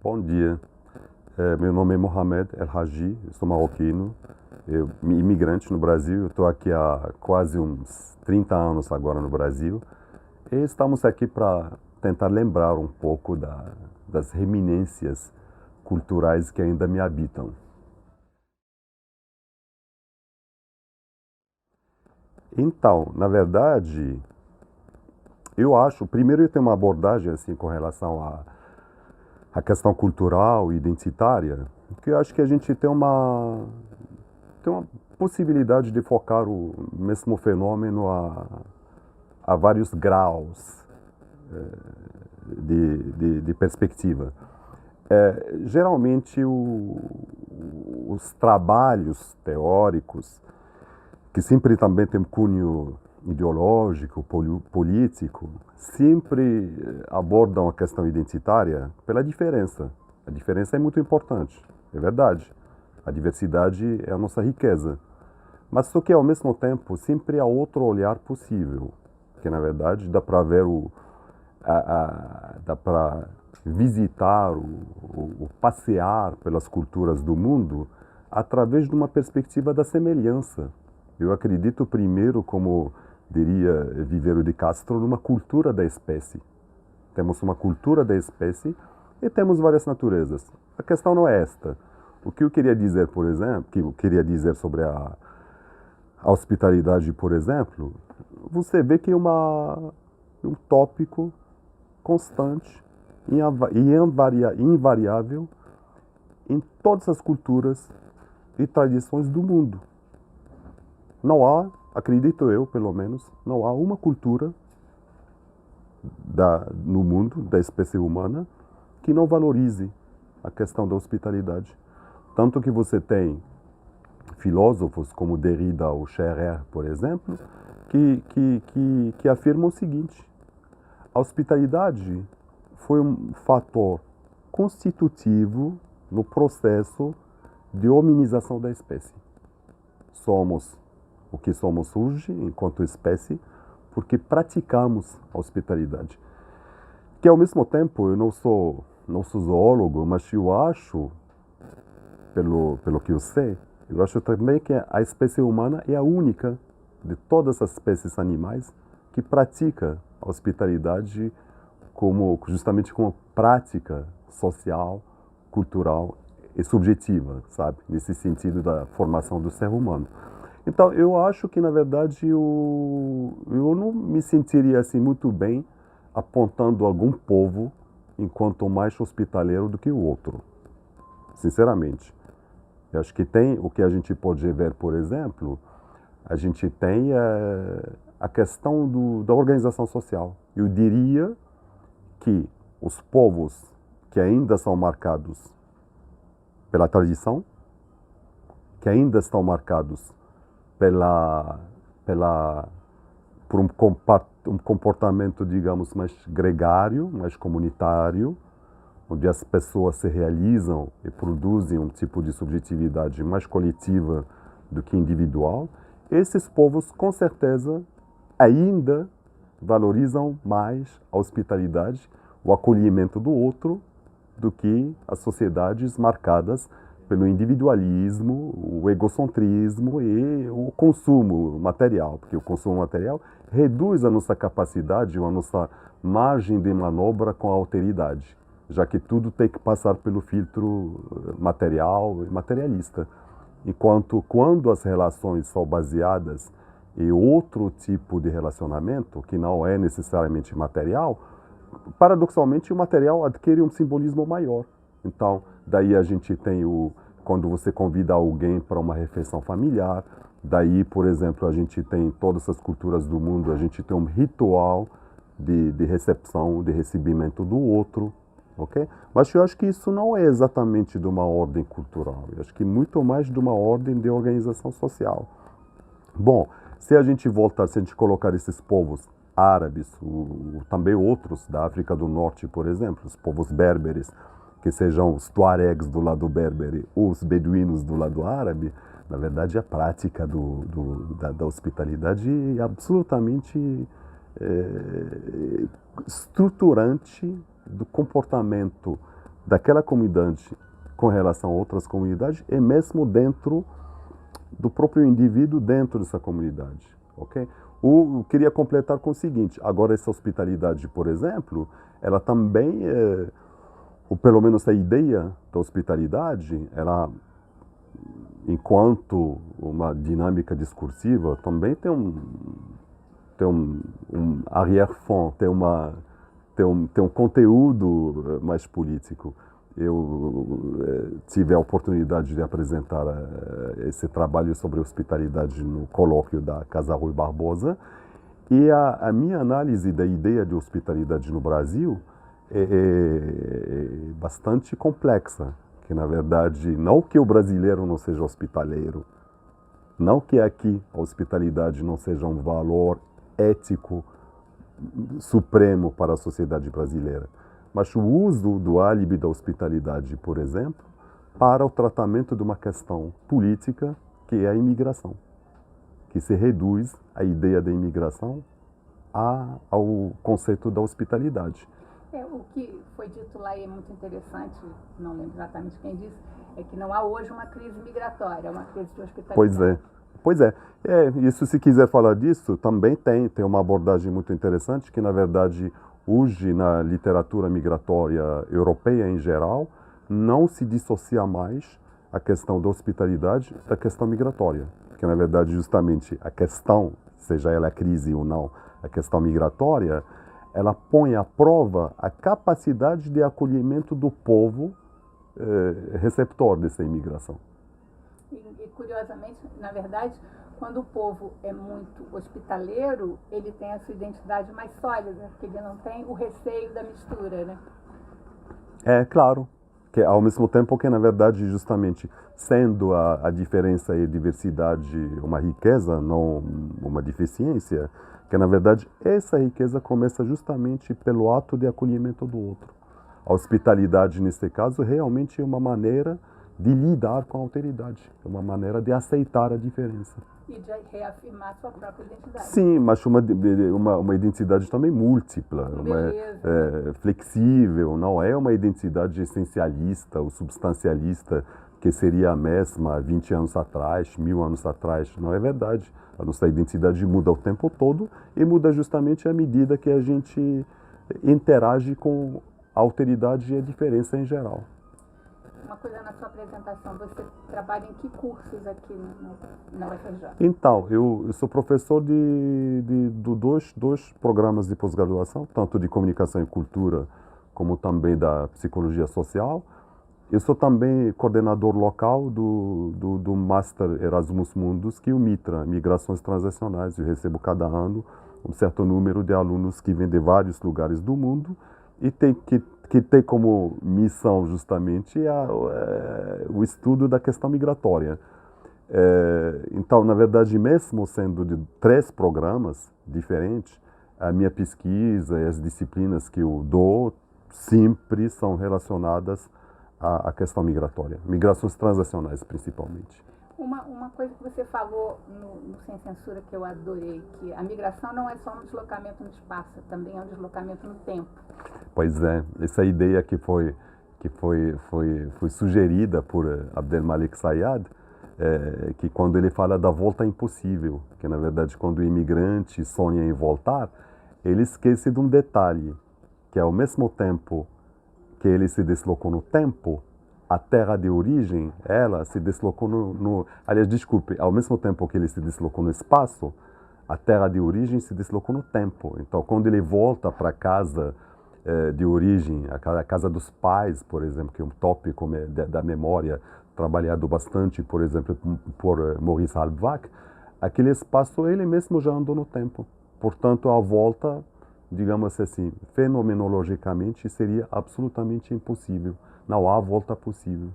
Bom dia, meu nome é Mohamed El Haji, eu sou marroquino, imigrante no Brasil, eu estou aqui há quase uns 30 anos agora no Brasil e estamos aqui para tentar lembrar um pouco das reminências culturais que ainda me habitam. Então, na verdade, eu acho, primeiro eu tenho uma abordagem assim com relação à questão cultural e identitária, que eu acho que a gente tem uma possibilidade de focar o mesmo fenômeno a vários graus de perspectiva. Geralmente, os trabalhos teóricos, que sempre também têm cunho ideológico, político, sempre abordam a questão identitária pela diferença. A diferença é muito importante, é verdade. A diversidade é a nossa riqueza. Mas só que ao mesmo tempo sempre há outro olhar possível, que na verdade dá para ver dá para visitar o passear pelas culturas do mundo através de uma perspectiva da semelhança. Eu acredito primeiro, como diria Vivero de Castro, numa cultura da espécie. Temos uma cultura da espécie e temos várias naturezas. A questão não é esta. O que eu queria dizer, por exemplo, que eu queria dizer sobre a hospitalidade, por exemplo, você vê que é um tópico constante e invariável em todas as culturas e tradições do mundo. Não há, acredito eu, pelo menos, não há uma cultura no mundo, da espécie humana, que não valorize a questão da hospitalidade. Tanto que você tem filósofos como Derrida ou Scherer, por exemplo, que afirmam o seguinte: a hospitalidade foi um fator constitutivo no processo de hominização da espécie. Somos o que somos hoje, enquanto espécie, porque praticamos a hospitalidade. Que ao mesmo tempo, eu não sou zoólogo, mas eu acho, pelo que eu sei, eu acho também que a espécie humana é a única de todas as espécies animais que pratica a hospitalidade justamente como prática social, cultural e subjetiva, sabe? Nesse sentido da formação do ser humano. Então, eu acho que, na verdade, eu não me sentiria assim muito bem apontando algum povo enquanto mais hospitaleiro do que o outro, sinceramente. Eu acho que tem o que a gente pode ver, por exemplo, a gente tem a questão da organização social. Eu diria que os povos que ainda são marcados pela tradição, que ainda estão marcados pela, pela, por um comportamento, digamos, mais gregário, mais comunitário, onde as pessoas se realizam e produzem um tipo de subjetividade mais coletiva do que individual, esses povos, com certeza, ainda valorizam mais a hospitalidade, o acolhimento do outro, do que as sociedades marcadas pelo individualismo, o egocentrismo e o consumo material, porque o consumo material reduz a nossa capacidade, a nossa margem de manobra com a alteridade, já que tudo tem que passar pelo filtro material e materialista. Enquanto quando as relações são baseadas em outro tipo de relacionamento, que não é necessariamente material, paradoxalmente o material adquire um simbolismo maior. Então, daí a gente tem quando você convida alguém para uma refeição familiar, daí, por exemplo, a gente tem em todas as culturas do mundo, a gente tem um ritual de recepção, de recebimento do outro, ok? Mas eu acho que isso não é exatamente de uma ordem cultural, eu acho que muito mais de uma ordem de organização social. Bom, se a gente colocar esses povos árabes, também outros da África do Norte, por exemplo, os povos berberes, que sejam os tuaregs do lado berbere ou os beduínos do lado árabe, na verdade a prática da hospitalidade é absolutamente estruturante do comportamento daquela comunidade com relação a outras comunidades e mesmo dentro do próprio indivíduo dentro dessa comunidade, ok? Eu queria completar com o seguinte, agora essa hospitalidade, por exemplo, ela também, ou pelo menos a ideia da hospitalidade, ela, enquanto uma dinâmica discursiva, também tem um arrière-fond, tem um conteúdo mais político. Eu tive a oportunidade de apresentar esse trabalho sobre hospitalidade no colóquio da Casa Rui Barbosa e a minha análise da ideia de hospitalidade no Brasil é bastante complexa, que na verdade não que o brasileiro não seja hospitaleiro, não que aqui a hospitalidade não seja um valor ético supremo para a sociedade brasileira, mas o uso do álibi da hospitalidade, por exemplo, para o tratamento de uma questão política que é a imigração, que se reduz a ideia da imigração ao conceito da hospitalidade. O que foi dito lá e é muito interessante, não lembro exatamente quem disse, é que não há hoje uma crise migratória, é uma crise de hospitalidade. Pois é. Isso, se quiser falar disso, também tem uma abordagem muito interessante, que na verdade hoje na literatura migratória europeia em geral, não se dissocia mais a questão da hospitalidade da questão migratória. Porque na verdade justamente a questão, seja ela crise ou não, a questão migratória, ela põe à prova a capacidade de acolhimento do povo receptor dessa imigração. E curiosamente, na verdade, quando o povo é muito hospitaleiro, ele tem a sua identidade mais sólida, porque ele não tem o receio da mistura, né? É claro, que ao mesmo tempo que na verdade justamente sendo a diferença e a diversidade uma riqueza, não uma deficiência, que na verdade essa riqueza começa justamente pelo ato de acolhimento do outro. A hospitalidade nesse caso realmente é uma maneira de lidar com a alteridade, é uma maneira de aceitar a diferença. E de reafirmar sua própria identidade. Sim, mas uma identidade também múltipla, flexível, não é uma identidade essencialista ou substancialista que seria a mesma 20 anos atrás, 1000 anos atrás. Não é verdade. A nossa identidade muda o tempo todo e muda justamente à medida que a gente interage com a alteridade e a diferença em geral. Uma coisa na sua apresentação, você trabalha em que cursos aqui na UFRJ? Então, eu sou professor de dois programas de pós-graduação, tanto de comunicação e cultura, como também da psicologia social. Eu sou também coordenador local do Master Erasmus Mundus, que é o MITRA, Migrações Transacionais. Eu recebo cada ano um certo número de alunos que vêm de vários lugares do mundo e que tem como missão justamente o estudo da questão migratória. Então, na verdade, mesmo sendo de 3 programas diferentes, a minha pesquisa e as disciplinas que eu dou sempre são relacionadas à questão migratória, migrações transacionais principalmente. Uma coisa que você falou no Sem Censura que eu adorei, que a migração não é só um deslocamento no espaço, também é um deslocamento no tempo. Pois é, essa ideia que foi sugerida por Abdelmalek Sayad, que quando ele fala da volta impossível, que na verdade quando o imigrante sonha em voltar, ele esquece de um detalhe, que ao mesmo tempo que ele se deslocou no tempo, a terra de origem, ela se deslocou ao mesmo tempo que ele se deslocou no espaço, a terra de origem se deslocou no tempo. Então, quando ele volta para a casa de origem, a casa dos pais, por exemplo, que é um tópico da memória, trabalhado bastante, por exemplo, por Maurice Halbwach, aquele espaço ele mesmo já andou no tempo. Portanto, a volta, digamos assim, fenomenologicamente seria absolutamente impossível. Não há volta possível.